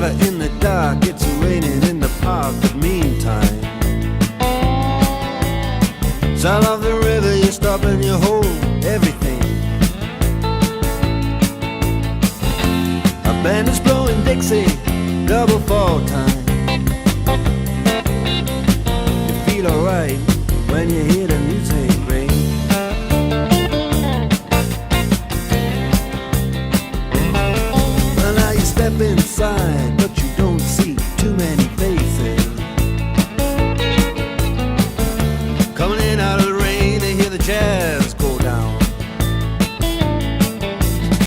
never in the dark, it's raining in the park. But meantime, sound of the river, you stop and you hold everything. A band is blowing Dixie, double fall time.